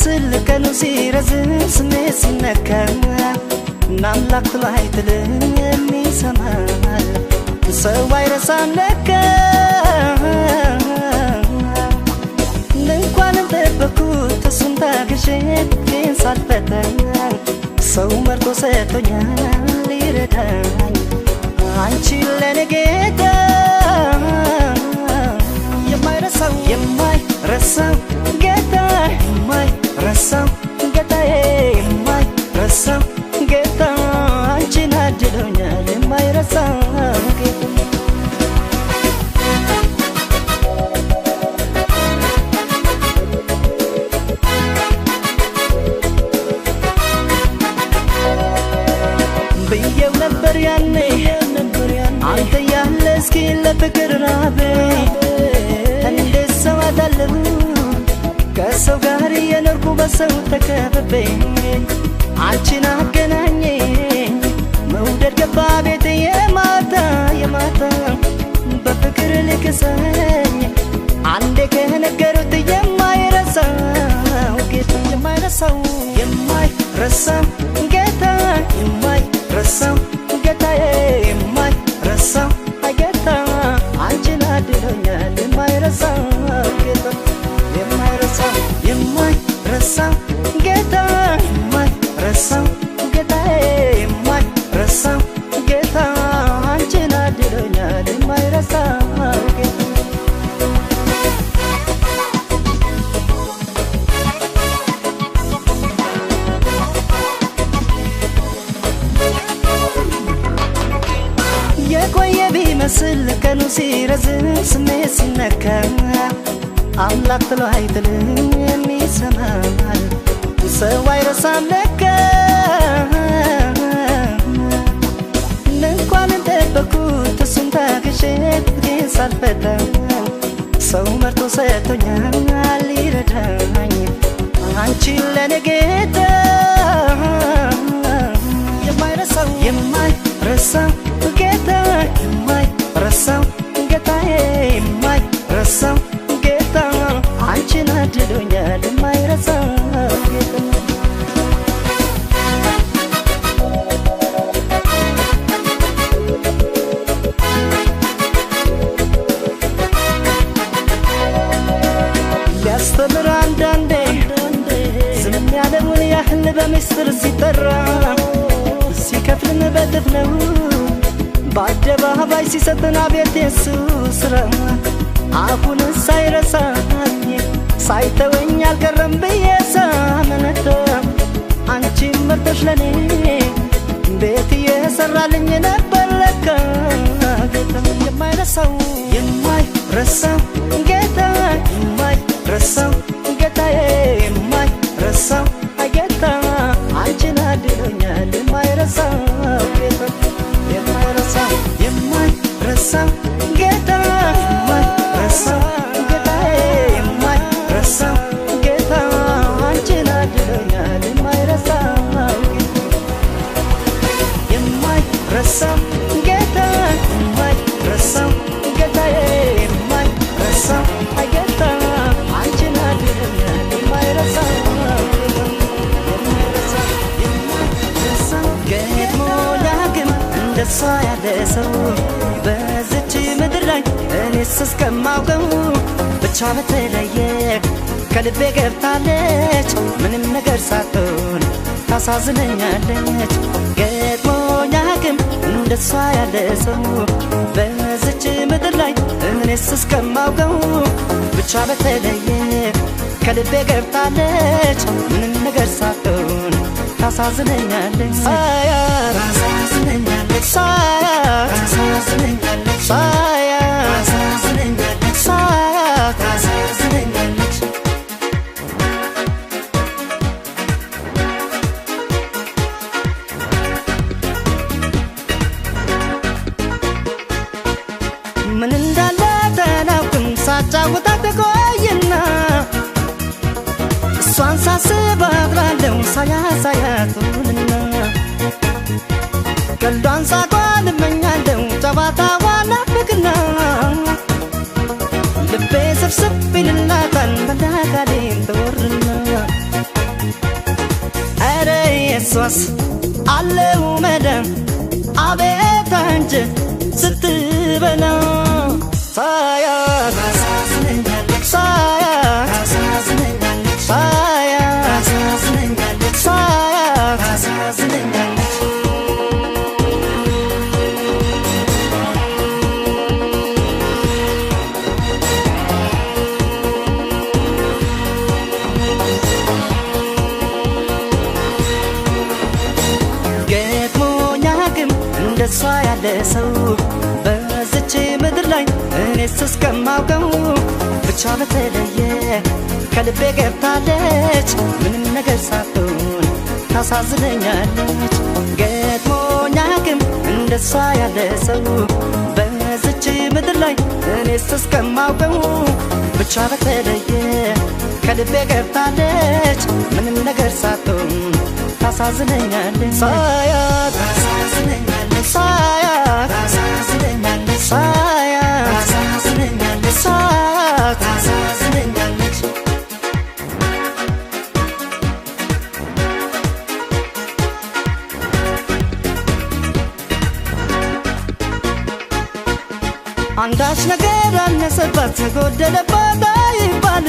ቢመስል ቀኑ ሲረዝም ስሜት ሲነካ ናምላክ ላይ ትልም ይሰማል ሰው አይረሳም ለካ እንኳን ጠበኩት እሱን ታግሼ ግን ሳልፈተን ሰው መርጦ ሰጥቶኛል ሊረዳኝ አንቺ ለኔ ጌታ የማይረሳው ጌታ የማይረሳው ጌታዬ የማይረሳው ጌታ አንቺን አድሎኛል የማይረሳው ጌታ ብዬው ነበር ያኔ አንተ ያለ እስኪ ለፍቅር ራበኝ እንዴት ሰው አዳለሁ ከሰው ጋር የኖርኩ በሰው ተከብቤ አንቺን አገናኘኝ መውደድ ገባ ቤቴ የማታ በፍቅር ልክሰኝ አንዴ ከነገሩት የማይረሳው ጌታ የማይረሳው ጌታ የማይረሳው ጌታዬ የማይረሳው ጌታ አንቺን አድሎኛል የማይረሳው ጌታ የማይረሳው ጌታ የማይረሳው ጌታዬ የማይረሳው ጌታ አንቺን አድሎኛል የማይረሳው ጌታ የቆየ ቢመስል ቀኑ ሲረዝም ስሜት ሲነካ አምላክ ጥሎ አይጥልም ይሰማል ሰው አይረሳም ለካ እንኳን ጠበኩት እሱን ታግሼ ግን ሳልፈተን ሰው መርጦ ሰጥቶኛል ሊረዳኝ አንቺ ለኔ ጌታ የማይረሳው ጌታ የማይረሳው ጌታዬ የማይረሳው ጌታ አንቺን አድሎኛል የማይረሳው ጌታ ሊያስተምር አንዳንዴ ዝም ያለውን ያህል በምስጢር ሲጠራ ሲከፍልን በጥፍ ነው በአደባባይ ሲሰጥን አቤት የሱ ስራ አሁን ሳይረሳኝ ሳይተወኝ አልቀረም ብዬ ሳመነታ አንቺን መርጠሽ ለኔ ቤት የሰራልኝ ነበር ለካ ጌታ የማይረሳው ጌታ የማይረሳው ጌታዬ የማይረሳው ጌታ አንቺን አድሎኛል የማይረሳው ጌታ የማይረሳው ጌታ የማይረሳው ጌታዬ የማይረሳው ጌታ አንቺን አድሎኛል የማይረሳው የማይረሳው ጌታ የማይረሳው ጌታዬ የማይረሳው ጌታ አንቺን አድሎኛል የማይረሳው እንደሷ ያለ ሰው በዚች ምድር ላይ እኔስ እስከማውቀው ብቻ በተለየ ከልቤ ገብታለች ምንም ነገር ሳትሆን ታሳዝነኛለች ገጥሞኝ አያውቅም እንደሷ ያለ ሰው በዚች ምድር ላይ እኔስ እስከማውቀው ብቻ በተለየ ከልቤ ገብታለች ምንም ነገር ሳትሆን ታሳዝነኛለች ምን እንዳለ ተናውቅም ሳጫውታት ቆይና እሷን ሳስባት ላለው ሳያቱንና ቀልዷን ሳቋን እመኛለሁ ጨዋታዋን ናፍቅና ልቤ ስብስብ ይልላታል በላካሌን ተወርና የሷስ አለው መዳን አቤት አንጀ ስትበላ ሳያት ታሳዝነኛለች ሳያት ታሳዝነኛለች ሳያት ታሳዝነኛለች ሳያት ታሳዝነኛለች እንደሷ ያለ ሰው በዚች ምድር ላይ እኔስ እስከማውቀው ብቻ በተለየ ከልቤ ገብታለች ምንም ነገር ሳትሆን ታሳዝነኛለች ገጥሞኛ ግን እንደሷ ያለ ሰው በዚች ምድር ላይ እኔስ እስከማውቀው ብቻ በተለየ ከልቤ ገብታለች ምንም ነገር ሳትሆን ታሳዝነኛለች ሳያት ታሳዝነኛለች ሳያት ታሳዝነኛለች ሳያት ታሳዝነኛለች ሳያት ታሳዝነኛለች አንዳች ነገር አነሰባት ጎደለባት አይባል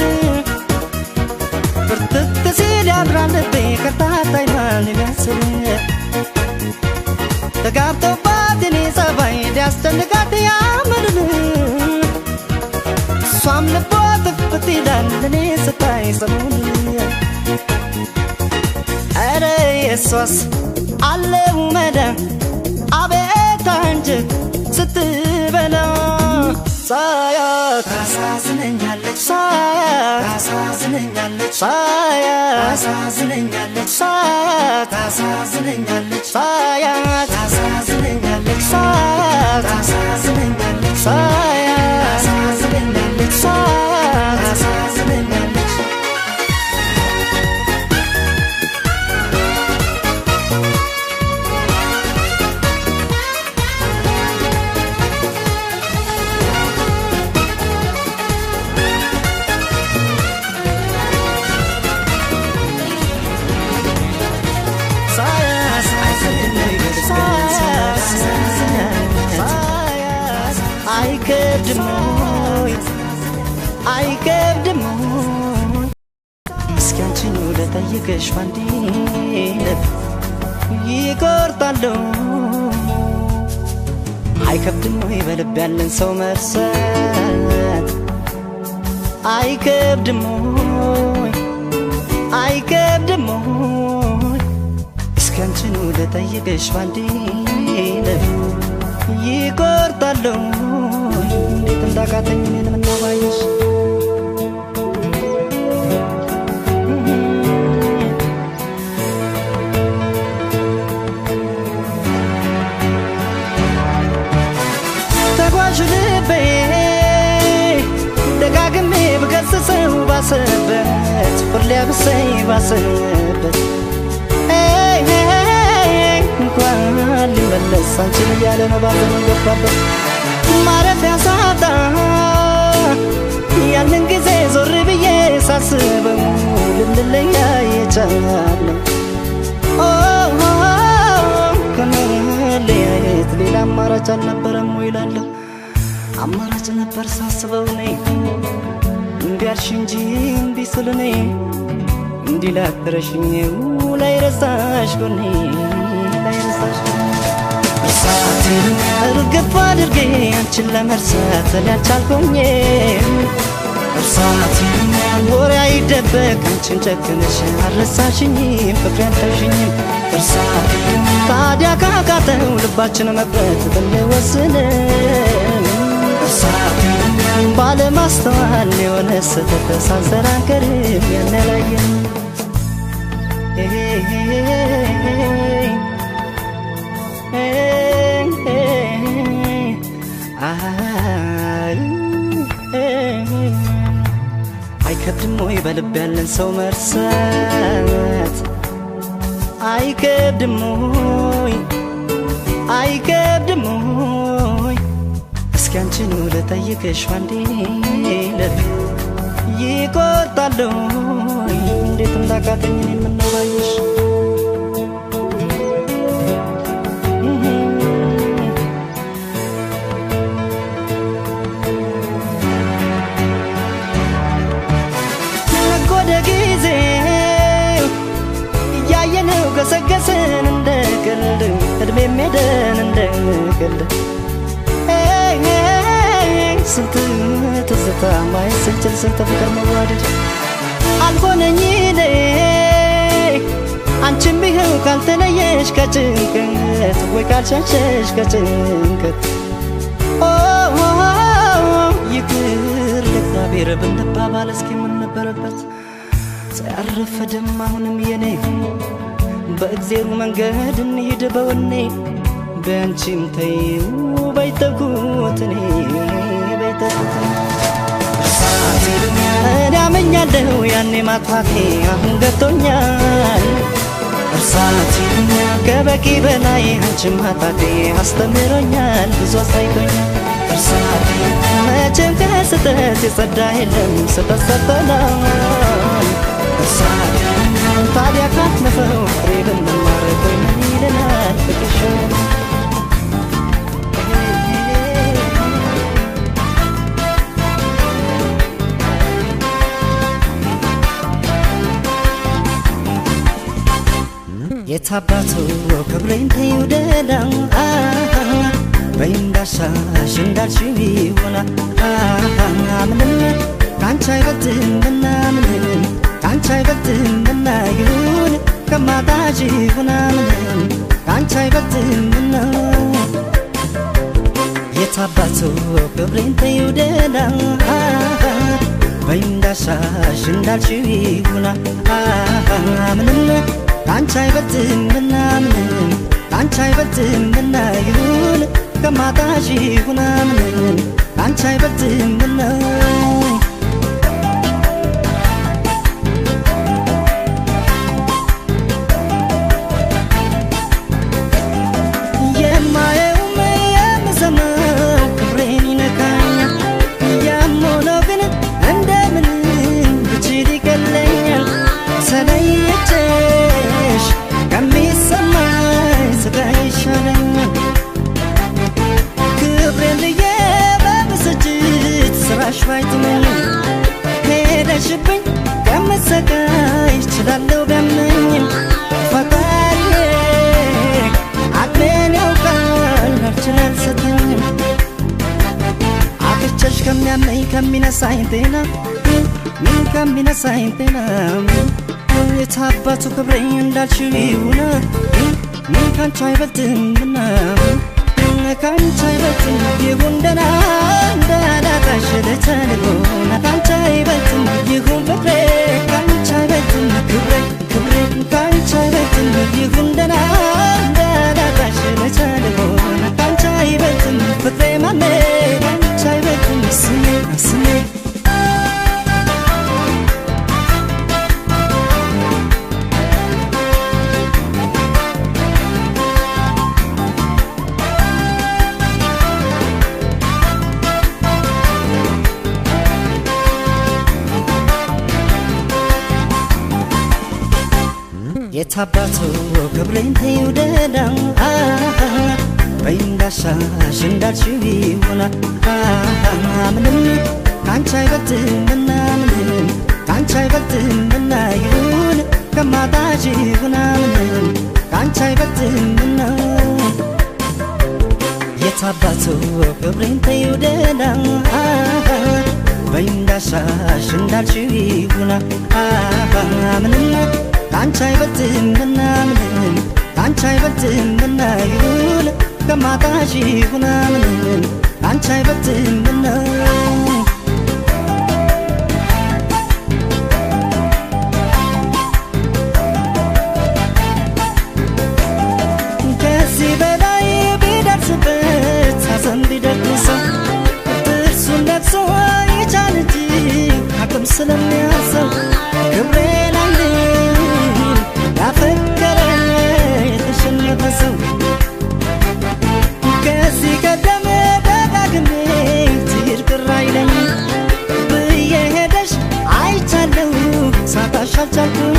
ፍርጥጥ ሲል ያድራል ልቤ ከታታይ ማን ይመስል ተጋብቶባት እኔ ጸባይ ሊያስጨንቃት ያምርን እሷም ልቧ ጥፍት ይላል እኔ ስታይ ሰሞኑን ኧረ የሷስ አለው መዳን አቤት አንጀት ስትበላ ሳያት ታሳዝነኛለች ሳያት ታሳዝነኛለች ሳያት ታሳዝነኛለች ሳያት ታሳዝነኛለች ሳያት ታሳዝነኛለች ሳያት ታሳዝነኛለች ሳያት ታሳዝነኛለች ሳያት ታሳዝነኛለች አይከብድሞይ አይከብድሞይ እስኪ አንቺን ልጠይቅሽ ባንዴ ልብ ይቆርጣለሁ አይከብድሞይ በልብ ያለን ሰው መርሳት አይከብድሞይ አይከብድሞይ እስኪ አንቺን ልጠይቅሽ ባንዴ ልብ ይቆርጣለሁ እንዴት እንዳቃተኝ እኔን ምናባይሽ ተጓዥ ልቤ ደጋግሜ ብገስጸው ባሰበት ሁሌ ብሰይ ባሰበት እንኳን ሊመለስ አንቺን እያለ ነው ባዘነው ገባበት ማረፊያ ሳጣ ያንን ጊዜ ዞር ብዬ ሳስበው ልንለያየቻለሁ ከመለያየት ሌላ አማራጭ አልነበረም ወይ እላለሁ አማራጭ ነበር ሳስበው ነይ እምቢ አልሽ እንጂ እምቢ ስል ነይ እንዲህ ላትረሽኝ ላይረሳሽ ጎኔ ላይረሳሽ እርሳቴን እርግፍ አድርጌ አንቺን ለመርሳት ሊያልቻልኩኝ እርሳቴን ወሬ አይደበቅ አንቺን ጨክነሽ አልረሳሽኝም ፍቅሬ አልተውሽኝም እርሳቴን ታዲያ ካቃተው ልባችን መቅረት ብንወስን እርሳቴን ባለማስተዋል የሆነ ስህተት ሳንሰራንከርም ያንላየን አይከብድም ወይ በልብ ያለን ሰው መርሳት አይከብድም ወይ አይከብድም ወይ እስኪ አንቺን ልጠይቅሽ ባንዴ ልብ ይቆርጣለሁ እንዴት እንዳቃተኝ እኔን ምነው ባይሽ ልጠየቅልህ ስንት ትዝታ ማየት ስንችል ስንት ፍቅር መዋደድ አልሆነኝ እኔ አንቺም ይኸው ካልተለየሽ ከጭንቀት ወይ ካልሸሸሽ ከጭንቀት ይቅር ለእግዚአብሔር ብንባባል እስኪ ምን ነበረበት ሳያረፈድም አሁንም የኔ በእግዜሩ መንገድ እንሂድ በወኔ በአንቺም ተይው በይተኩት እኔ በይተኩት እርሳት ይሉኛል ያመኛለሁ ያኔ ማጥፋቴ አሁን ገብቶኛል እርሳት ይሉኛል ከበቂ በላይ አንቺም ማጣቴ አስተምሮኛል ብዙ አሳይቶኛል እርሳት መቼም ከስህተት የጸዳ የለም ስህተት ሰርተናል እርሳት ታዲያ ካለፈው ፍሬ ብንማር ምን ይለናል ፍቅር የታባቱ ክብሬን ተይውደዳ በይንዳሻሽ እንዳልሽው ይሆና ምንም ካንቺ አይበልጥምና ምንም ካንቺ አይበልጥምና ይሁን ከማጣሽ ይሁና ምንም ካንቺ አይበልጥምና የታባቱ ክብሬን ተይውደዳ በይንዳሻሽ እንዳልሽው ይሆና ምንም ካንቺ አይበልጥምና ምንም ካንቺ አይበልጥምና ይሁን ከማጣሽ ይሁና ምንም ካንቺ አይበልጥምና የማየውም የምሰማው ክብሬን ይነካኛል ያም ሆኖ ግን እንደምን ብችል ይቀለኛል ተለይቼሽ ከሚሰማኝ ስቃይ ይሻለኛል ክብሬን ልዬ በብስጭት ስራሽ ባይጥመኝ ሄደሽብኝ ከምሰቃይ እችላለሁ ቢያመኝም ፈጣሪዬ አቅሜን ያውቃል አልችል አልሰጠኝም አጥቼሽ ከሚያመኝ ከሚነሳኝ ጤና ከሚነሳኝ ጤና የታባቱ ክብሬ እንዳልሽው ይሁና ካንቺ አይበልጥምና ካንቺ አይበልጥም ይሁን ደህና እንዳላጣሽ ልተልጎና ካንቺ አይበልጥም ይሁን ፍቅሬ ካንቺ አይበልጥም ክብሬ ክብሬ ካንቺ አይበልጥም ይሁን ደህና እንዳላጣሽ ልተልጎና ካንቺ አይበልጥም ፍቅሬ ማሜ ካንቺ አይበልጥም ስሜ ስሜ የታባቱ ክብሬን ተይውደዳ በይንዳሻሽ እንዳልሽው ይሆና ምንም ካንቺ አይበልጥምና ምንም ካንቺ አይበልጥምና ይሁን ከማጣሽ ይሁና ምንም ካንቺ አይበልጥምና የታባቱ ክብሬን ተይውደዳ በይንዳሻሽ እንዳልሽው ይሆና ምንም ካንቺ አይበልጥምና ምንም ካንቺ አይበልጥምና ይሁን ከማጣሽ ይሁና ምንም ካንቺ አይበልጥምና ከዚህ በላይ ቢደርስበት ሐዘን ቢደግሰው ጥርሱን ለብሶ ይቻል እንጂ አቅም ስለሚያሰው ክብሬን ያፈቀረ የተሸነፈ ሰው ከዚህ ቀደም ደጋግሜ ትሄድ ቅር አይለኝ ብዬ ሄደሽ አይቻለሁ ሳጣሽ አልቻልኩም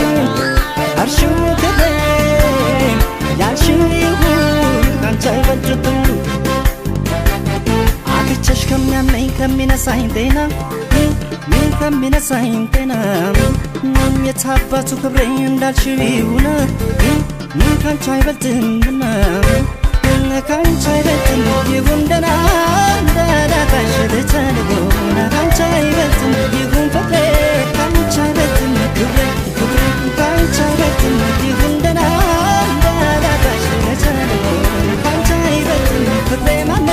አልሽው ክብሬ ያልሽው ይሁን ካንቺ አይበልጥም አጥቼሽ ከሚያመኝ ከሚነሳኝ ጤና ከሚነሳኝ ጤና የታባቱ ክብሬ እንዳልሽው ይሁና ካንቺ አይበልጥምና ካንቺ አይበልጥም ይሁን ደህና እንዳላጣሽ ልተንጎና ካንቺ አይበልጥም ይሁን ፍቅሬ ካንቺ አይበልጥም ክብሬ ክብሬ ካንቺ አይበልጥም ይሁን ደህና እንዳላጣሽ ልተንጎና ካንቺ አይበልጥም ፍቅሬ ማሜ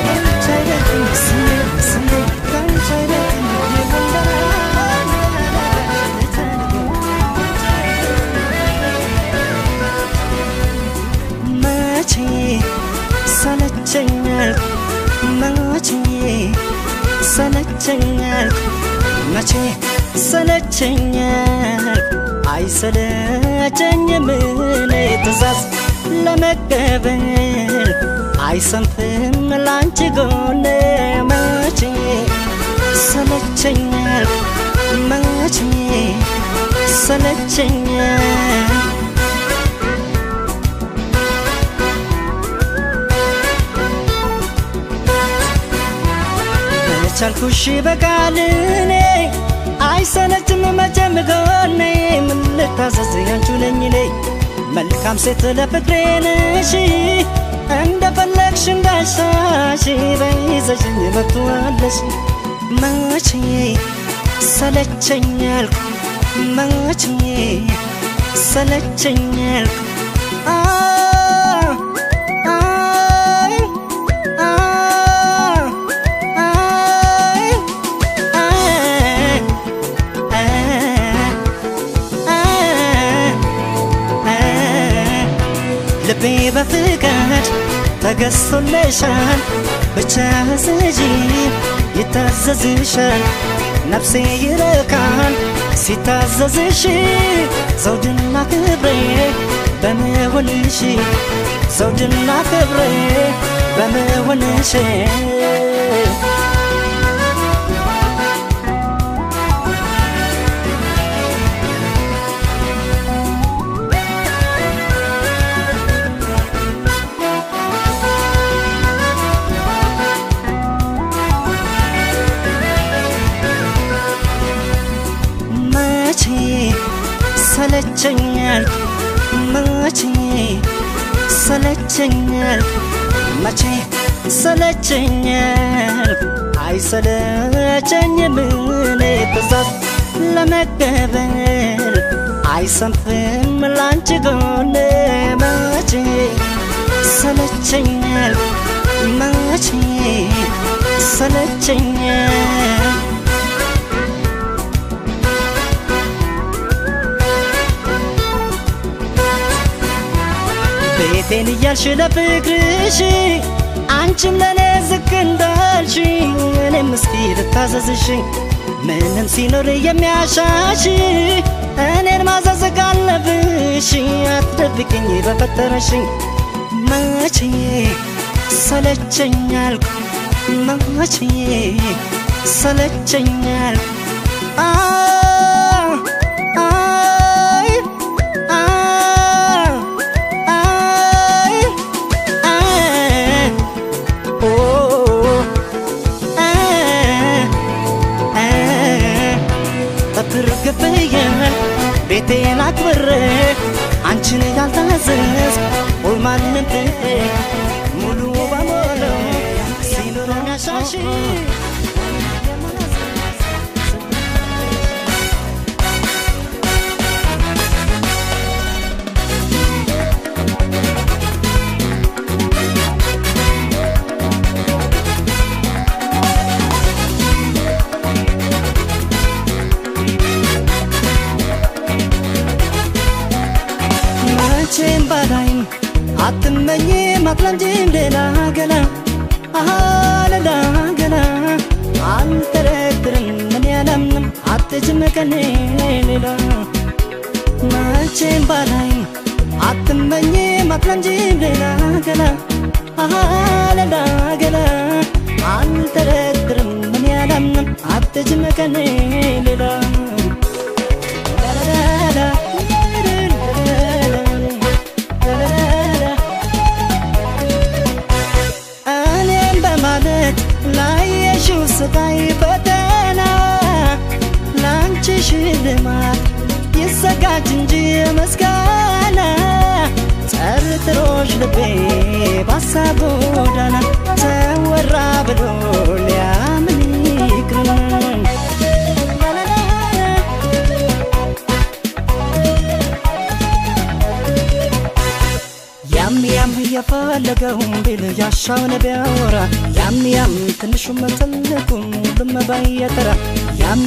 ካንቺ አይበልጥም ስሜ ስሜ ካንቺ አይበልጥም ይሁን ደህና ሰለቸኛል መቼ ሰለቸኛል መቼ ሰለቸኛል አይሰለቸኝም እኔ ትእዛዝ ለመቀበል አይሰንፍም ላንቺ ጎኔ መቼ ሰለቸኛል መቼ ሰለቸኛል ቻልኩሽ በቃል እኔ አይሰለችም መቼም ጎኔ ምን ልታዘዝ ያንቺው ነኝ እኔ መልካም ሴት ለፍቅሬ ነሽ እንደፈለግሽ እንዳሻሽ በይዘሽኝ መጥቷለሽ መቼ ሰለቸኛል መቼ ሰለቸኛል ልቤ በፍቃድ ተገዝቶልሻል ብቻ ስጂ ይታዘዝሻል ነፍሴ ይረካል ሲታዘዝሽ ዘውድና ክብሬ በመሆንሽ ዘውድና ክብሬ በመሆንሽ ሰለቸኛል መቼ ሰለቸኛል መቼ ሰለቸኛል አይሰለቸኝም እኔ ትእዛዝ ለመቀበል አይሰንፍም ላንቺ ጎኔ መቼ ሰለቸኛል መቼ ሰለቸኛል ቤቴን እያልሽ ለፍቅርሽ አንቺም ለኔ ዝቅ እንዳልሽ እኔም እስኪ ልታዘዝሽ ምንም ሲኖር የሚያሻሽ እኔን ማዘዝ ካለብሽ አትደብቅኝ በፈጠረሽ መቼ ሰለቸኛል መቼ ሰለቸኛል ትርግብኛል ቤቴን አክብሬ አንቺን ያልታዘዝ ወይ ማንም ሙሉ በሙሉ ሲኖር ያሻሽ መቼም ባላይም አትመኝም አትለምጂም ሌላ ገላ ሌላ ገላ አልጠረጥርም እኔ አላምንም አትሄጂም ከኔ ሌላ መቼም ባላይም አትመኝም አትለምጂም ሌላ ገላ ሌላ ገላ አልጠረጥርም እኔ አላምንም አትሄጂም ከኔ ሌላ ስቃይ ፈተና ላንቺ ሽልማት ይዘጋጅ እንጂ ምስጋና ተርትሮሽ ልቤ ባሳብ ጎዳና ተወራ ብሎ ሊያምን ይቅርም ያም የፈለገውን ቢል ያሻውን ቢያወራ ያም ትንሹም ትልቁም ሁሉም ባየተራ ያም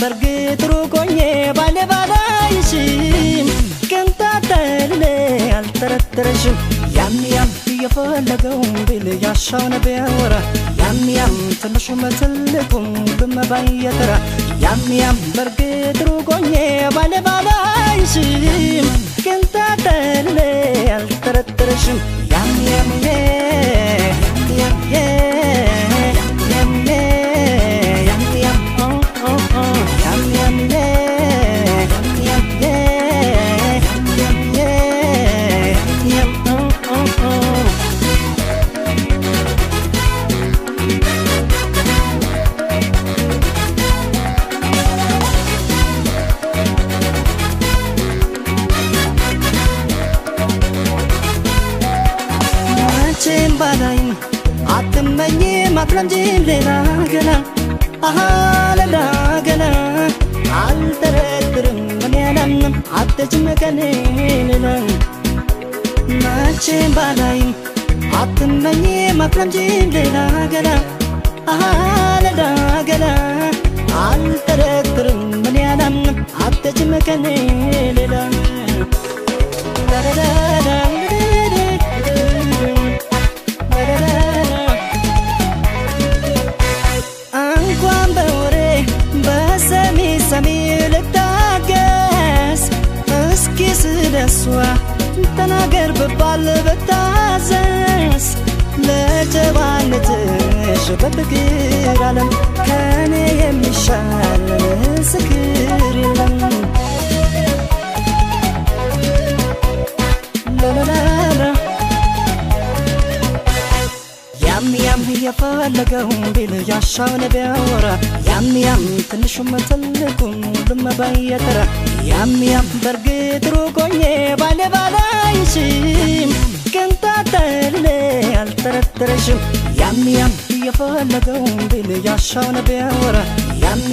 በርግጥ ሩቆኜ ባለባላይሽም ቅንጣተል አልጠረጠረሽም ያም የፈለገውን ቢል ያሻውን ቢያወራ ያም ትንሹም ትልቁም ሁሉም ባየተራ ያም በርግጥ ሩቆኜ ባለባላይሽም ቅንጣተል አልጠረጠረሽም ያም ባላይም አትመኝም አትለምጂም ሌላ ገላ ሌላ ገላ አልጠረጥርም እኔ አላምንም አትሄጂም ከኔ ሌላ መቼም ባላይም አትመኝም አትለምጂም ሌላ ገላ ሌላ ገላ አልጠረጥርም እኔ አላምንም አትሄጂም ከኔ ሌላ ሰሚ ልታገስ እስኪ ስለሷ ተናገር ብባል ብታዘዝ ለጀባነትሽ በፍቅር ዓለም ከኔ የሚሻል ምስክር የለም ያም የፈለገውን ቢል ያሻውን ቢያወራ ያም ትንሹም ትልቁም ሁሉም ባየተራ ያም በርግጥ ሩቆኜ ባለባላይሽም ቅንጣተል አልጠረጠረሽም ያም የፈለገውን ቢል ያሻውን ቢያወራ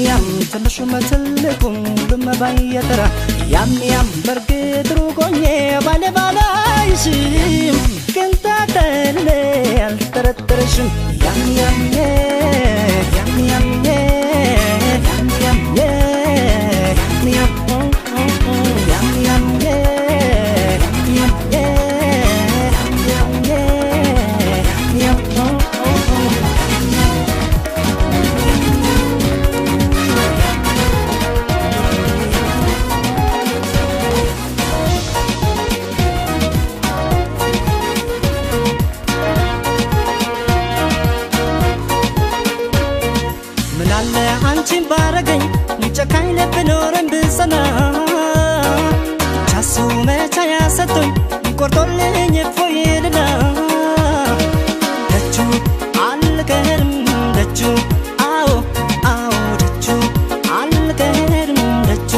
ያም ትንሹም ትልቁም ሁሉም ባየተራ ያም በርግጥ ሩቆኜ ባለባላይሽም ቅንጣተል አልጠረጠረሽም ያም አንቺን ባረገኝ ጨካኝ ልብ ኖረኝ ብጸና ቻሱ መቻ ያሰጡኝ ቆርጦልኝ እፎይልና ደጁ አልቀርም ደጁ አዎ ደጁ አልቀርም ደጁ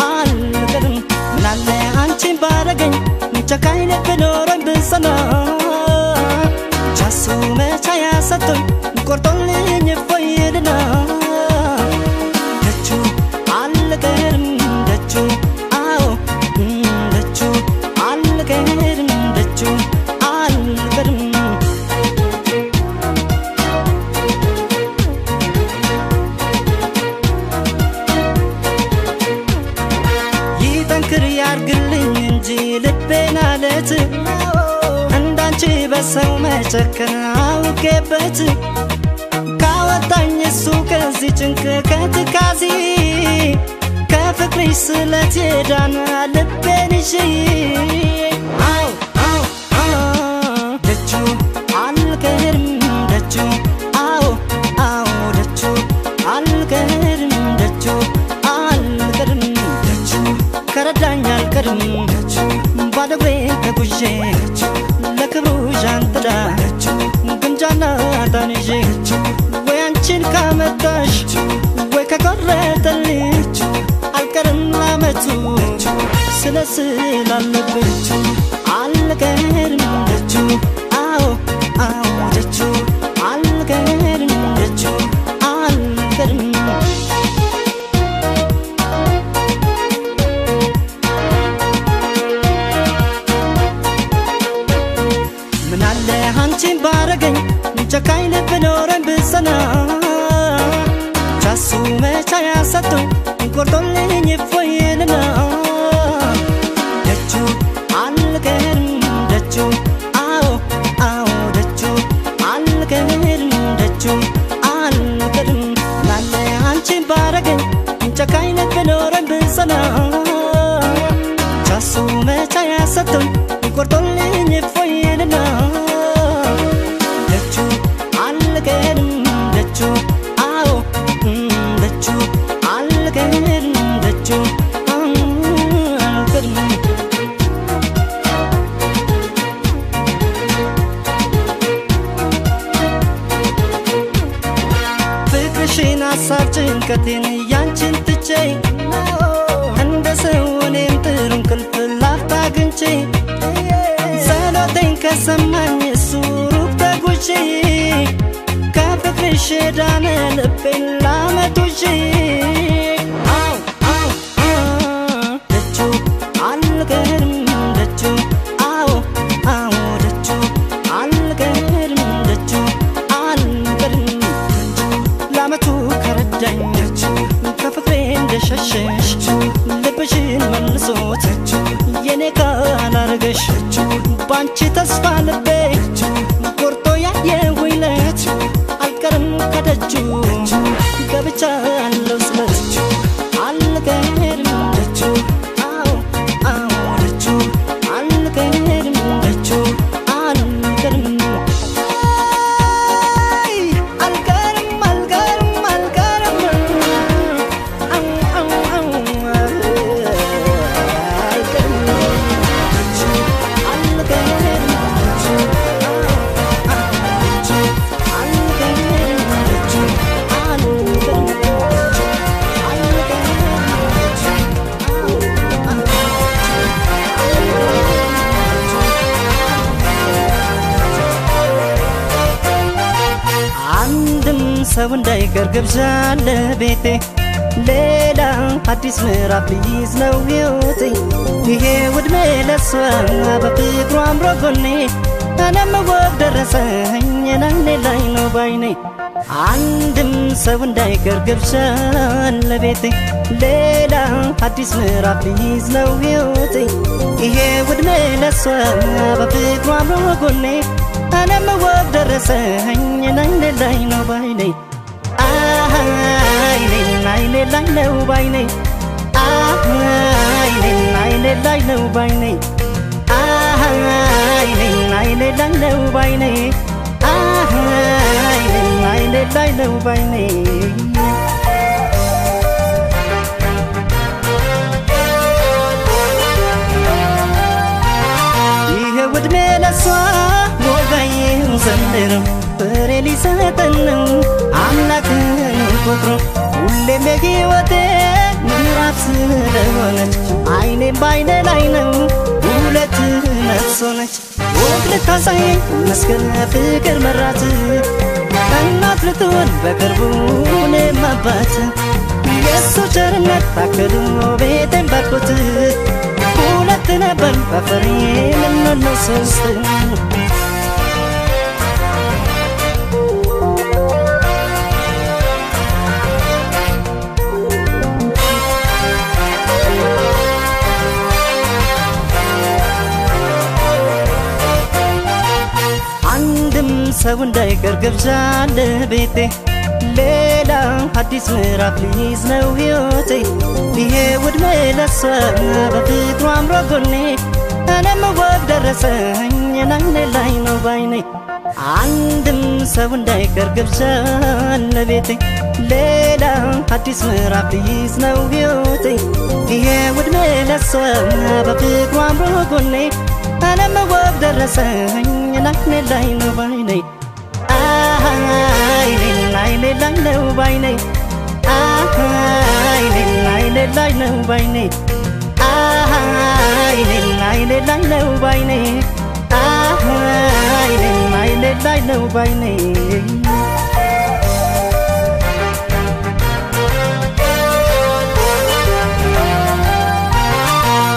አልቀርም ምናለ አንቺን ባረገኝ ጨካኝ ልብ ኖረኝ ብጸና ቻሱ መቻ ያሰጡኝ ቆርጦልኝ እፎይልና ይጠንክር ያርግልኝ እንጂ ልቤን አለት እንዳንቺ በሰው መጨከን አውቄበት ካወጣኝ እሱ ከዚህ ጭንቅ ከትካዜ ከፍቅርሽ ስለት የዳነ ልቤን ይዤ ደጁ አልቀርም ደጁ አዎ ደጁ አልቀርም ደጁ አልቀርም ደጁ ከረዳኝ አልቀርም ባዶ እግሬን ተጉዤ ለክብሩ ዣንጥላ ግምጃና ዕጣን ይዤ ወይ አንቺን ካመጣሽ ወይ ከቆረጠልኝ አልቀርም አመቱ ስለስላለብኝ አለ አልቀርም ደጁ አዎ አዎ ደጁ አልቀርም ደጁ አልቀርም ምናለ አንቺን ባረገኝ ጨካኝ ልብ ኖረኝ ብጸና ቻሱ መቻ ያሰጡኝ ቆርጦልኝ እፎይልና ደጁ አልቀርም ደጁ አዎ አዎ ደጁ አልቀርም ደጁ አልቀርም ምናለ አንቺን ባረገኝ ጨካኝ ልብ ኖረኝ ብጸና ቻሱ መቻ ያሰጡኝ ቆርጦልኝ እፎይልና ደጁ አልቀርም ደጁ አዎ ደጁ አልቀርም ደጁ አልቀርም ፍቅርሽን ሀሳብ ጭንቀቴን ያንቺን ትቼ እንደ ሰው እኔም ጥሩ እንቅልፍ ላፍታ አግኝቼ ጸሎቴን ከሰማኝ እሱ ሩቅ ተጉዤ ከፍቅርሽ ዳነ ልቤን ላመጡዤ አው አው ደጁ አልቀርም ደጁ አዎ አዎ ደጁ አልቀርም ደጁ አልቀርም ላመቱ ከረዳኝ ደጁ ከፍቅሬ እንደሸሸሽ ልብሽን መልሶት የኔ ካላረገሽ ባንቺ ተስፋ ልቤ ቆርጦ ያየሁኝ ለት አልቀርም ከደጁ ገብቻለሁ ስለት አልቀርም ደጁ አዎ አዎ ደጁ አልቀርም ደጁ አልቀርም አልቀርም አልቀርም አልቀርም ሰው እንዳይቀር ግብዣ ለቤቴ ሌላ አዲስ ምዕራፍ ሊይዝ ነው ሕይወቴ ይሄ ውድሜ ለሷ በፍቅሩ አምሮ ጎኔ እኔም ወግ ደረሰኝ ናይኔ ላይ ነው ባይኔ አንድም ሰው እንዳይቀር ግብዣ ለቤቴ ሌላ አዲስ ምዕራፍ ሊይዝ ነው ሕይወቴ ይሄ ውድሜ ለሷ በፍቅሩ አምሮ ጎኔ እኔም ወግ ደረሰኝ ናይኔ ላይ ነው ባይኔ አይኔ ላይ ነው ባይኔ አይኔ ላይ ነው ባይኔ አይኔ ላይ ነው ባይኔ አይኔ ላይ ነው ባይኔ ይሄ ውድሜ ለሷ ሞጋዬን ዘንድሮ ፍሬ ሊሰጠን ነው አምላክን ቆጥሮ ሁሌም የሕይወቴ ምዕራፍ ስለሆነች አይኔም ባይኔ ላይ ነው ሁለት ነፍስ ሆነች ወግ ልታሳየኝ መስገን ፍቅር መራት እናት ልትሆን በቅርቡ እኔም አባት የእሱ ቸርነት ታክሎ ቤቴን ባርኮት ሁለት ነበር በፍሬ ምንሆነው ሶስት ሰው እንዳይቀር ግብዣ ለቤቴ ሌላ አዲስ ምዕራፍ ሊይዝ ነው ሕይወቴ ይሄ ውድሜ ለሷ በፍቅሩ አምሮ ጎኔ እኔም ወግ ደረሰኝ ናይኔ ላይ ነው ባይኔ አንድም ሰው እንዳይቀር ግብዣ ለቤቴ ሌላ አዲስ ምዕራፍ ሊይዝ ነው ሕይወቴ ይሄ ውድሜ ለሷ በፍቅሩ አምሮ ጎኔ እኔም ወግ ደረሰኝ ናይኔ ላይ ነው ባይኔ አይኔ ላይ ነው ባይኔ አይኔ ላይ ነው ባይኔ አይኔ ላይ ነው ባይኔ አይኔ ላይ ነው ባይኔ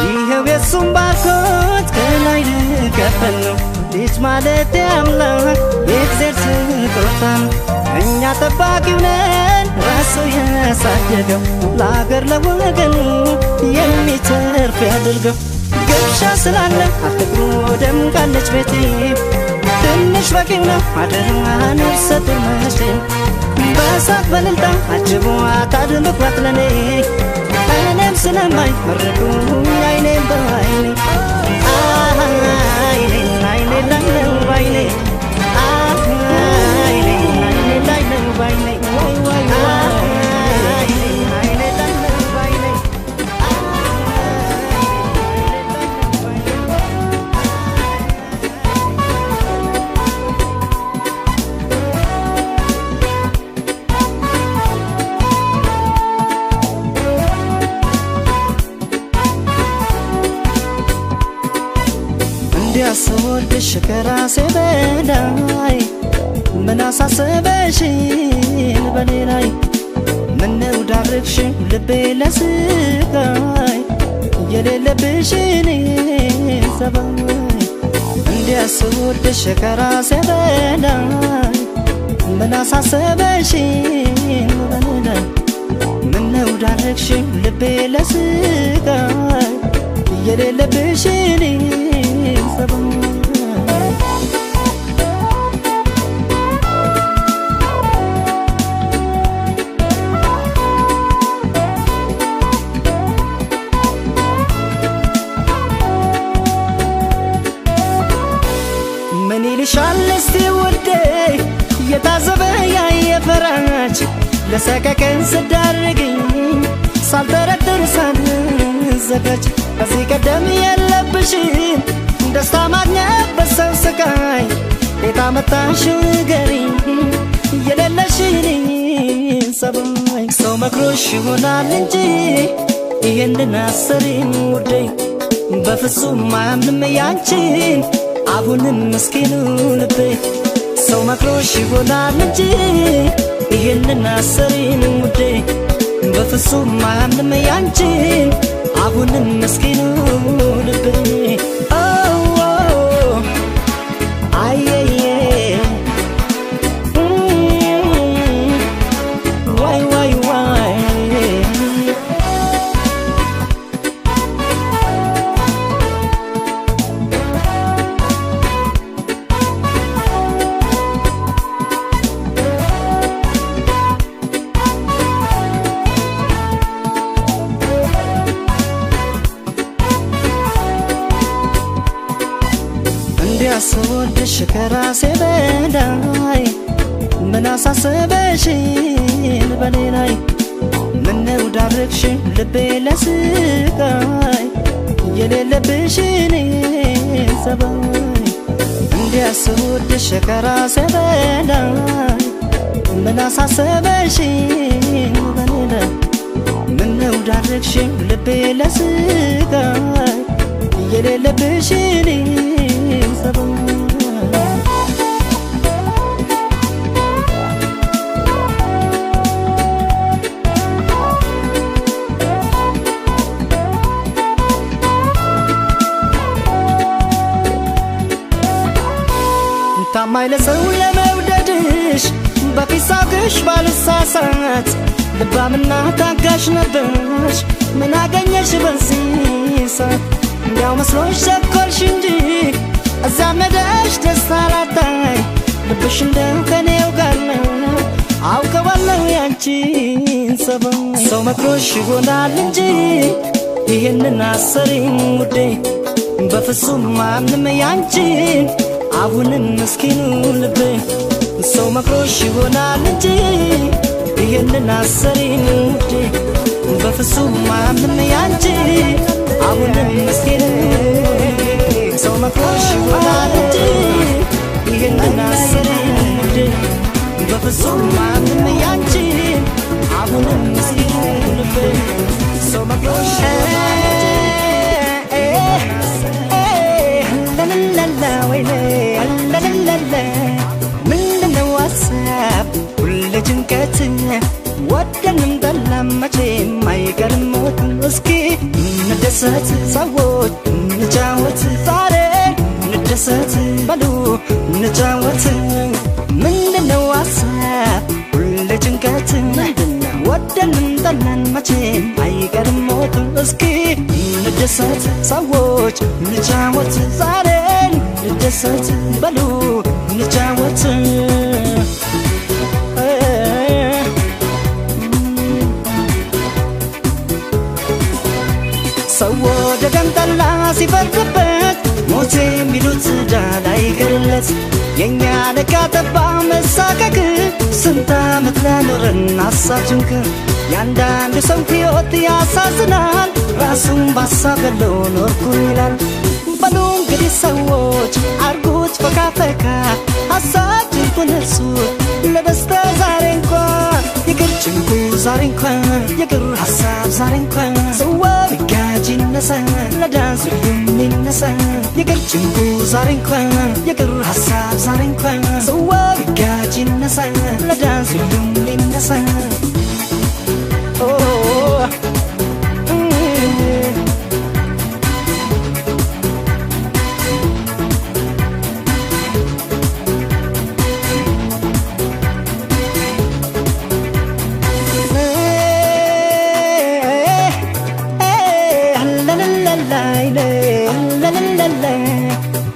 ይሄው የሱም ባርኮት ከላይ ልከፈል ነው ልጅ ማለት አምላክ የእግዚአብሔር ስጦታ ነው እኛ ጠባቂው ነን ራሱ ያሳደገው ለአገር ለወገኑ የሚተርፍ ያድርገው ግብዣ ስላለ አትግሩ ደምቃለች ቤቴ ትንሽ በቂው ነው አደራን ሰጥር መቼም በሳቅ በልልታ አጅቧት አድምቋት ለኔ እኔም ስለማይ መረቁ አይኔም በአይኔ አይኔ ላይ ነው ባይኔ አይኔ ላይ ነው ባይኔ እንዲያስወድሽ ከራሴ በላይ ምን አሳሰበሽን በኔ ላይ ምነው ዳርግሽን ልቤ ለስቃይ የሌለብሽን ሰባይ እንዲያስወድሽ ከራሴ በላይ ምን አሳሰበሽን በኔ ላይ ምነው ዳርግሽን ልቤ ለስቃይ የሌለብሽን ምን ይልሻል እስቲ ውዴ የታዘበ ያየፈራች ለሰቀቀን ስዳርግኝ ሳልጠረጥር ሳልዘጋጅ ከዚህ ቀደም የለብሽን ደስታ ማግኘት በሰው ስቃይ ቤታ መጣሽው ንገሪኝ የሌለሽን ሰባይ ሰው መክሮሽ ይሆናል እንጂ ይሄንን አሰሪም ውዴ በፍጹም አያምንም ያንቺን አሁንም ምስኪኑ ልቤ ሰው መክሮሽ ይሆናል እንጂ ይሄንን አሰሪም ውዴ በፍጹም አያምንም ያንቺን አሁንም ምስኪኑ ልቤ እንዲያስወድሽ ከራሴ በላይ ምን አሳሰበሽን በኔ ላይ ምነው ዳርግሽን ልቤ ለስቃይ የሌለብሽን ሰባይ እንዲያስወድሽ ከራሴ በላይ ምን አሳሰበሽን በኔ ላይ ምነው ዳርግሽን ልቤ ለስቃይ የሌለብሽን ታማኝ ለሰው ለመውደድሽ በፊሳግሽ ባልሳሳት ልባምና ታጋሽ ነበርሽ ምን አገኘሽ በዚህ ሰዓት እንዲያው መስሎሽ ቸኮልሽ እንጂ እዛ መደሽ ደስታ ላታይ ልብሽ እንደው ከኔው ጋር ነው አውቀዋለሁ ያንቺን ሰባይ ሰው መክሮሽ ይሆናል እንጂ ይሄንን አሰሪም ውዴ በፍጹም አያምንም ያንቺን አሁንም ምስኪኑ ልቤ ሰው መክሮሽ ይሆናል እንጂ ይሄንን አሰሪም ውዴ በፍጹም አያምንም ያንቺን አሁንም ምስኪኑ ሰው መክሮሽ ይሆናል እንጂ ይሄንን አሰሪም ውዴ በፍጹም አያምንም ያንቺን አሁንም ምስኪኑ ልቤ ሰው መክሮሽ ይሆናል እንጂ መቼም አይቀርም ሞት እስኪ እንደሰት ሰዎች እንጫወት ዛሬ እንደሰት በሉ እንጫወት ምንድነው ሐሳብ ሁሌ ጭንቀት ወደንም ጠላን መቼም አይቀርም ሞት እስኪ እንደሰት ሰዎች እንጫወት ዛሬ እንደሰት በሉ እንጫወት ሰው ወደደም ጠላ ሲፈርድበት ሞት የሚሉት ዳላ ይገርለት የኛ ለካተባ መሳቀቅ ስንት ዓመት ለኖርን ሐሳብ ጭንቅ ያንዳንዱ ሰው ሕይወት ያሳዝናል ራሱን ባሳብ ገለው ኖርኩ ይላል በሉ እንግዲህ ሰዎች አርጉት ፈካ ፈካ ሐሳብ ጭንቁን እርሱት ለደስታ ዛሬ እንኳን ይቅር ጭንቁ ዛሬ እንኳን ይቅር ሐሳብ ዛሬ እንኳን ሰው ቢጋጅ ይነሳ ለዳንስ ሁሉም ይነሳ ይቅር ጭንቁ ዛሬ እንኳን ይቅር ሐሳብ ዛሬ እንኳን ሰው ቢጋጅ ይነሳ ለዳንስ ሁሉም ይነሳ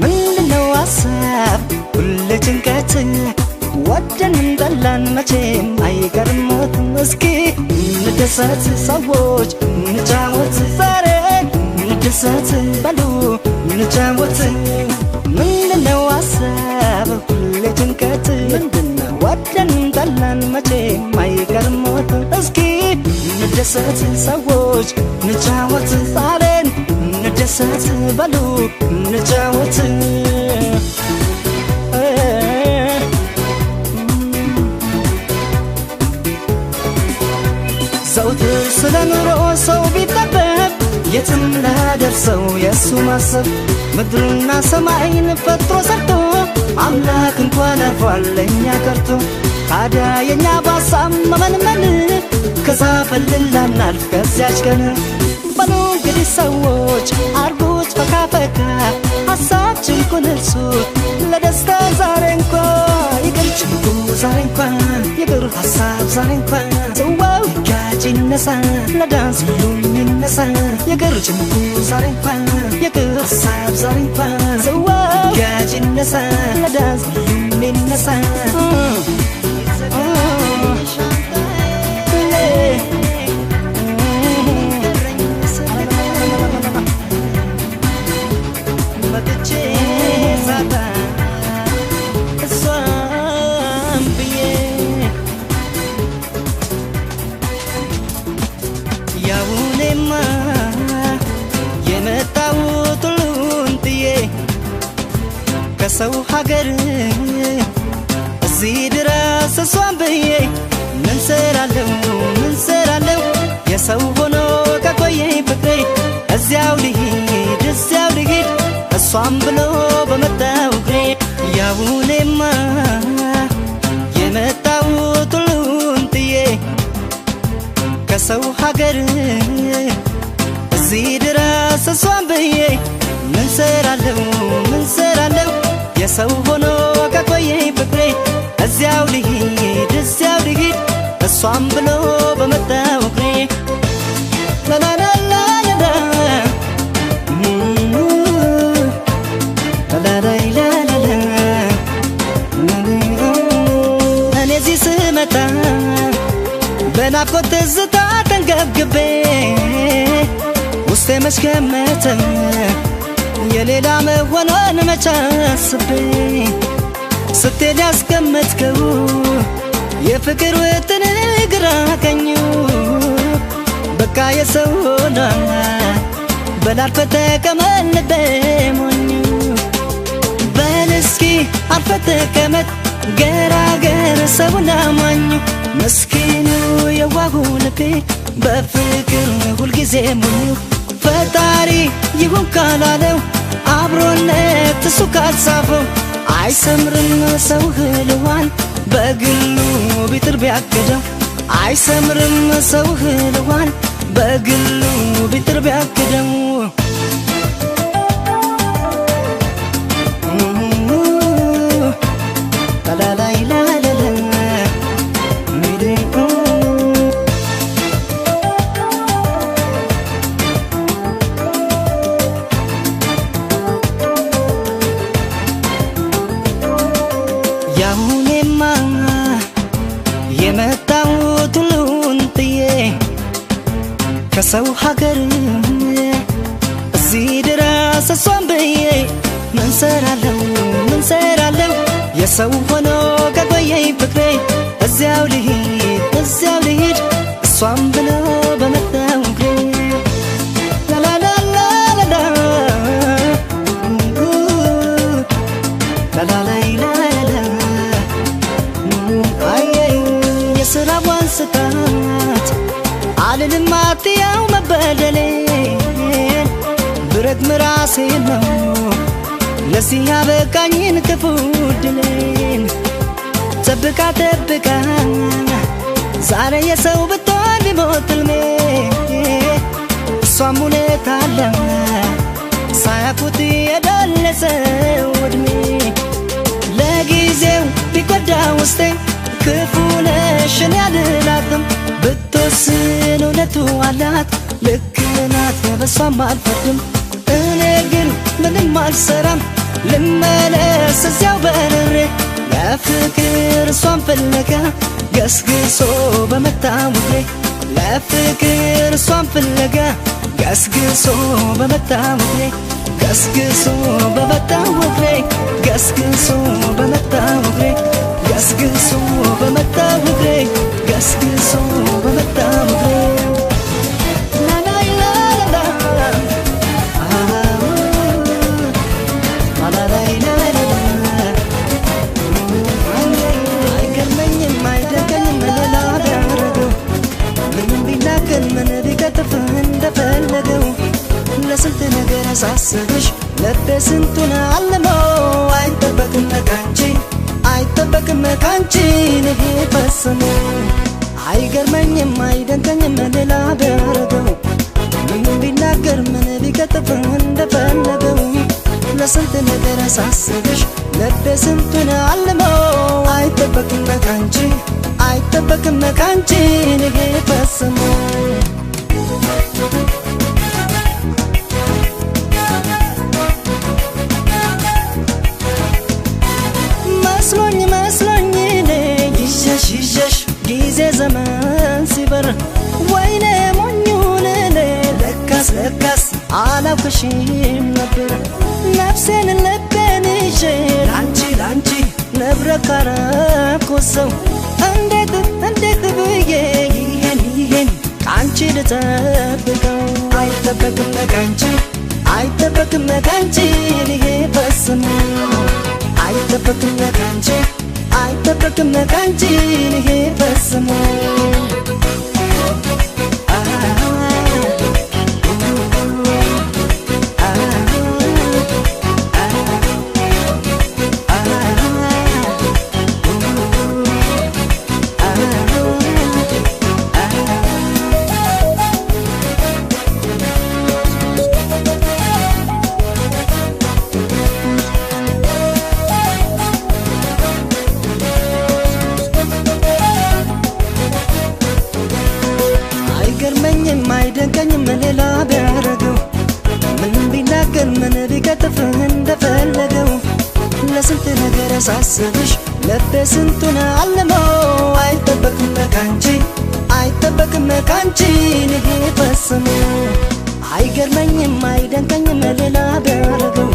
ምንድነው ሐሳብ ሁሌ ጭንቀት ወደንም ጠላን መቼም አይቀርም ሞት እስኪ እንደሰት ሰዎች እንጫወት ዛሬ እንደሰት በሉ እንጫወት ምንድነው ሐሳብ ሁሌ ጭንቀት ወደንም ጠላን መቼም አይቀርም ሞት እስኪ እንደሰት ሰዎች እንጫወት ዛሬ እንደሰት በሉ እንጫወት ዘውትር ስለ ኑሮ ሰው ቢጠበብ የትም ላደርሰው የእሱ ማሰብ ምድርና ሰማይን ፈጥሮ ሰርቶ አምላክ እንኳን አርፏል ለእኛ ቀርቶ ታዲያ የእኛ ባሳብ መመንመን ከዛፈልል ላናልፍ ከዚያች ቀን በሉ እንግዲህ ሰዎች አርጉት ፈካ ፈካ ሐሳብ ጭንቁን እርሱት ለደስታ ዛሬ እንኳን ይቅር ጭንቁ ዛሬ እንኳን ይቅር ሐሳብ ዛሬ እንኳን ሰዋው ጋጅ ይነሳ ለዳንስ ሁሉም ይነሳ ይቅር ጭንቁ ዛሬ እንኳን ይቅር ሐሳብ ዛሬ እንኳን ሰዋው ጋጅ ይነሳ ለዳንስ ሁሉም ይነሳ ያውኔማ የመጣሁት ሁሉን ጥዬ ከሰው ሀገር እዚህ ድረስ እሷን ብዬ ምን ሰራለሁ የሰው ሆኖ ከቆየኝ ፍቅሬ እዚያው ልሂድ እሷን ብሎ በመጣው እግሬ ያውኔማ የመጣሁት ሁሉን ጥዬ ከሰው ሀገር እዚህ ድረስ እሷን ብዬ ምን ሰራለሁ የሰው ሆኖ ከቆየኝ ፍቅሬ እዚያው ልሂድ እሷን ብሎ በመጣው እግሬ እኔ እዚህ ስመጣ በናፍቆት ትዝታ ተንገብግቤ ውስጤ መች ገመተ የሌላ መሆኗን መች አስቤ ስትሄድ ያስቀመጥከው የፍቅር ውጥን ግራ ቀኙ በቃ የሰው ሆኗ በላልፈ ተቀመጥ ሞኙ በል እስኪ አርፈ ተቀመጥ ገራገር ሰውና ማኙ መስኪኑ የዋሁ ልቤ በፍቅር ሁልጊዜ ሙሉ ፈጣሪ ይሁን ካላለው አብሮነት እሱ ካልጻፈው አይሰምርም ሰው ህልዋን በግሉ ቢጥር ቢያገደው አይሰምርም ሰው ህልዋን በግሉ ቢጥር ቢያክደው ከሰው ሀገር እዚህ ድረስ እሷን ብዬ ምን ሰራለው የሰው ሆኖ ከቆየኝ ፍቅሬ እዚያው ልሂድ እሷን ብሎ በመጣው እግሬ የስራዋን ስታት አልልም አትያው መበደሌን ብረግም ራሴን ነው ለዚህ ያበቃኝን ክፉ ድሌን ጠብቃ ዛሬ የሰው ብትሆን ቢሞት ሕልሜ እሷም ሁኔታ አለ ሳያውቁት የደለሰው ዕድሜ ለጊዜው ቢጎዳ ውስጤ ክፉ ነሽ እኔ አልላትም ብትወስን እውነቱ አላት ልክ ናት በሷም አልፈርድም እኔ ግን ምንም አልሰራም ልመለስ እዚያው በርሬ ለፍቅር እሷን ፍለጋ ገስግሶ በመጣው እግሬ ለፍቅር እሷን ፍለጋ ገስግሶ በመጣው እግሬ ገስግሶ በመጣው እግሬ ገስግሶ በመጣው እግሬ ገስግሶ በመጣው እግሬ ገስግሶ በመጣው እግሬ አይገርመኝም አይደንቀኝም ሌላ ቢያደርገው ምንም ቢናገር ምን ቢከትፍ እንደፈለገው ለስንት ነገር አሳስብሽ ልቤ ስንቱን አልመው አይጠበቅም ካንቺ ይሄ ፈጽሞ አይገርመኝም አይደንቀኝም ሌላ ቢያደርገው ምንም ቢናገር ምን ቢከትፍ እንደፈለገው ለስንት ነገር አሳስብሽ ልቤ ስንቱን አልመው አይጠበቅም ካንቺ ይሄ ፈጽሞ መስሎኝ እኔ ይሸሽ ጊዜ ዘመን ሲበር ወይኔ ሞኙን እኔ ለካስ አላውቅሽም ነበር ነፍሴን ልቤን ይዤ ላንቺ ነብረካረኩት ሰው እንዴት ብዬ ይሄን ካንቺ ልጠብቀው አይጠበቅም ካንቺ ይሄ ፈጽሞ አይጠበቅም ካንቺ ይሄ ፈጽሞ አይደንቀኝም ሌላ ቢያደርገው ምንም ቢናገር ምን ቢከትፍ እንደፈለገው ለስንት ነገር አሳስብሽ ልቤ ስንቱን አልመው አይጠበቅም ካንቺ ይሄ ፈጽሞ አይገርመኝም አይደንቀኝም ሌላ ቢያደርገው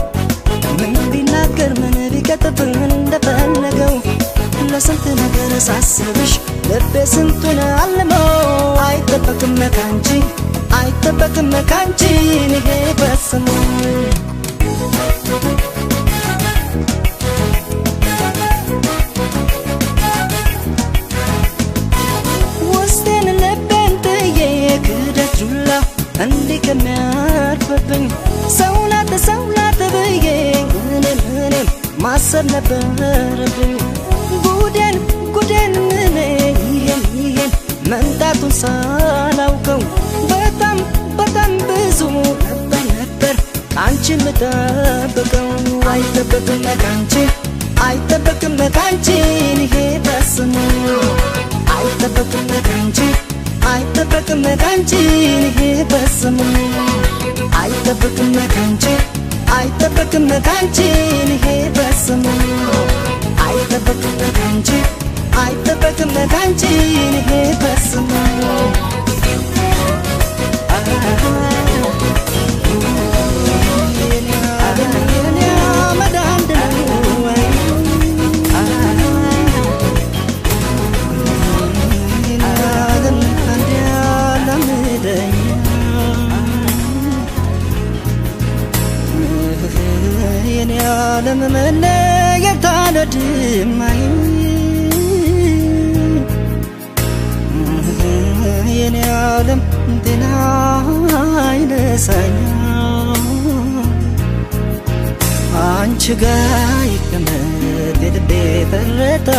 ምንም ቢናገር ምን ቢከትፍ እንደፈለገው ለስንት ነገር አሳስብሽ ልቤ ስንቱን አልመው አይጠበቅም ካንቺ ይሄ ፈጽሞ ውስጤን ልቤን ጥዬ ክደጁላ እንዲህ ከሚያርፍብኝ ሰው ናት ብዬ እኔም ማሰብ ነበረብኝ ጉዴን እኔ ይሄን ሳላውቀው በጣም ብዙ ነበር አንቺ ምጠብቀው አይጠበቅም ካንቺ አይጠበቅም ካንቺ ይሄ በስሙ አይጠበቅም ካንቺ አይጠበቅም ካንቺ ይሄ በስሙ አይጠበቅም ካንቺ አይጠበቅም ካንቺ ይሄ በስሙ አይጠበቅም ካንቺ አይጠበቅም ካንቺ ይሄ በስሙ ዓለም መለየት አልወድማይ የኔ ዓለም ጤና አይነሳኝ አንቺ ጋ ይቀመጥ የልቤ ትርታ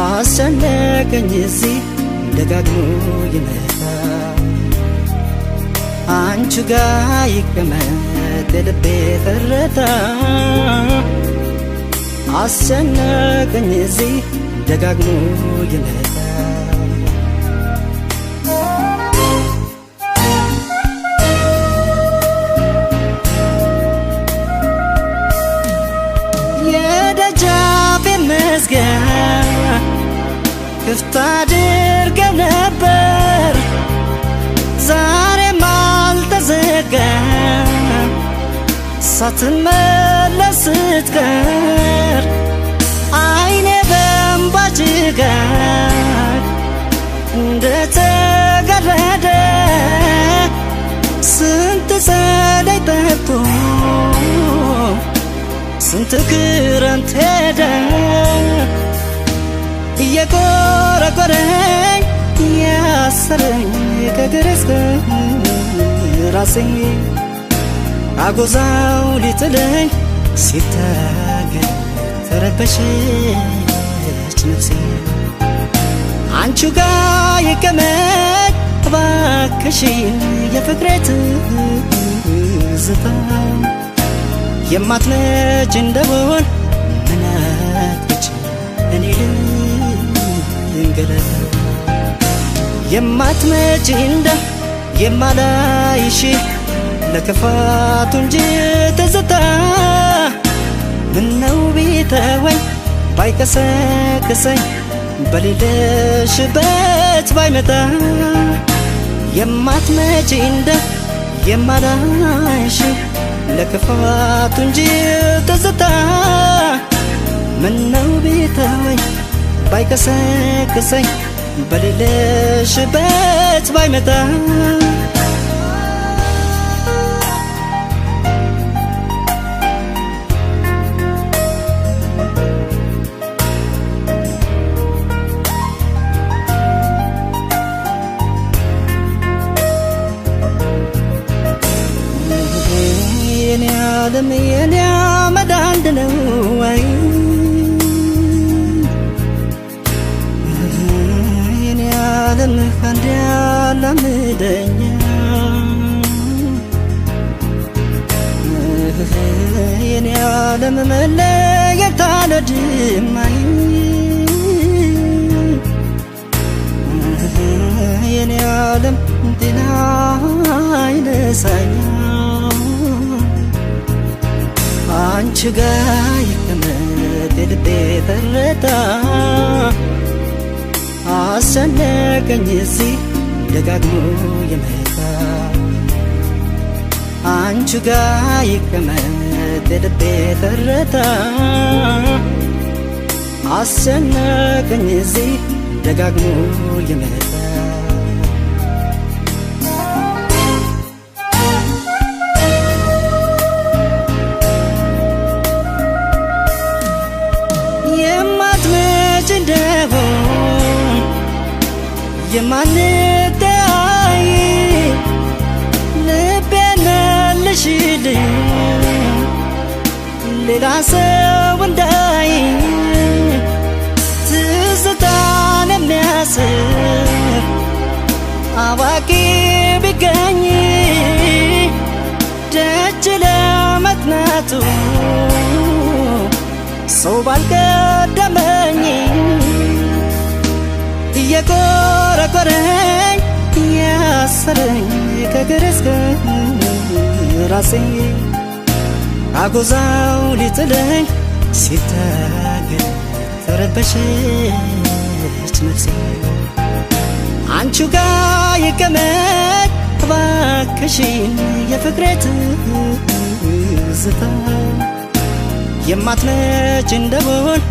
አስጨነቀኝ እዚህ ደጋግሞ ይመጣ አንቺ ጋ ይቀመጥ የልቤ ትርታ አስጨነቀኝ እዚህ ደጋግሞ ይመጣ የደጃፌን መዝጊያ ክፍት አድርገው ነበር ዛሬም አልተዘጋም ሳትመለስ ስትቀር አይኔ በእንባ ጭጋግ እንደተጋረደ ስንት ጸደይ ጠፍቶ ስንት ክረምት ሄደ እየቆረቆረኝ ያሰረኝ ከእግር እስከ ራሴ አጎዛው ሊጥለኝ ሲታገል ተረበሸች ነፍሴ አንቺው ጋ ይቀመጥ እባክሽን የፍቅሬ ትዝታ የማትመጭ እንደሆን ምናትች እኔ ልንገረታ የማትመጭ እንደ የማላይሽ ለክፋቱ እንጂ ትዝታ ምነው ቢተወኝ ባይቀሰቅሰኝ በሌለሽበት ባይመጣ የማትመጭ እንደ የማላይሽ ለክፋቱ እንጂ ትዝታ ምነው ቢተወኝ ባይቀሰቅሰኝ በሌለሽበት ባይመጣ የኔ ዓለም የኔ አመድ አንድ ነው ወይ የኔ ዓለም አንድ ያላምደኛ የኔ ዓለም መለየት አልወድማይ የኔ ዓለም ጤና አይነሳኝ አንቺ ጋ ይቀመጥ የልቤ ትርታ አስጨነቀኝ እዚህ ደጋግሞ ይመጣ አንቺ ጋ ይቀመጥ የልቤ ትርታ አስጨነቀኝ እዚህ ደጋግሞ ይመጣ እንደሆን የማንተያይ ልቤን መልሽልኝ ሌላ ሰው እንዳይ ትዝታን የሚያስ ሳስብ አዋቂ ቢገኝ ደጅ ለመጥናቱ ሰው ባልቀደመኝ እየቆረቆረኝ ያሰረኝ ከእግር እስከ ራሴ አጎዛው ሊጥለኝ ሲታገል ተረበሸች ነፍሴ አንቺው ጋ ይቀመጥ እባክሽን የፍቅሬ ትዝታ የማትመጭ እንደሆን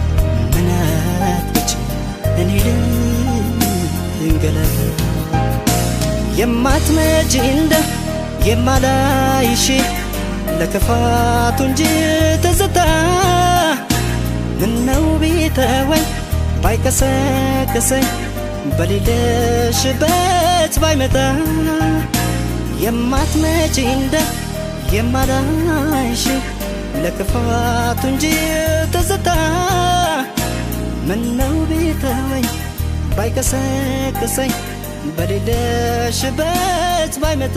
ምናትች እኔ ልንገላታ የማትመጭ እንደ የማላይሽ ለክፋቱ እንጂ ትዝታ ምነው ቢተወኝ ባይቀሰቅሰኝ በሌለሽበት ባይመጣ የማትመጪ እንደ የማላይሽ ለክፋቱ እንጂ ትዝታ ምነው ቢተወኝ ባይቀሰቅሰኝ በሌለሽበት ባይመጣ